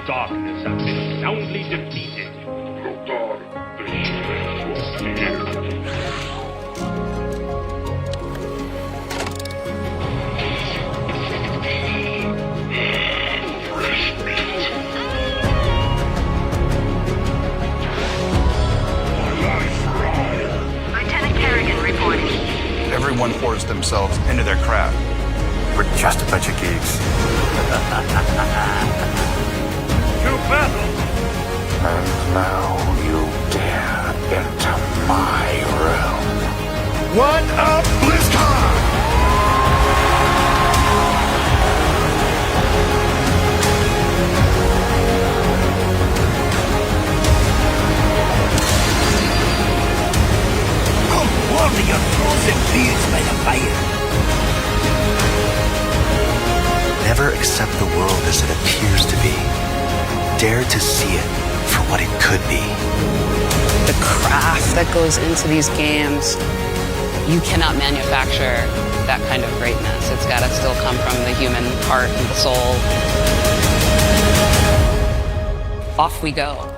Darkness has been soundly defeated. Notar de Lieutenant Kerrigan reporting. Everyone forced themselves into their craft. We're just a bunch of geeks. To battle! And now you dare enter my realm. What a BlizzCon! Warm your frozen beards by the fire. Never accept the world as it appears to be. Dare to see it for what it could be. The craft that goes into these games, you cannot manufacture that kind of greatness. It's got to still come from the human heart and the soul. Off we go.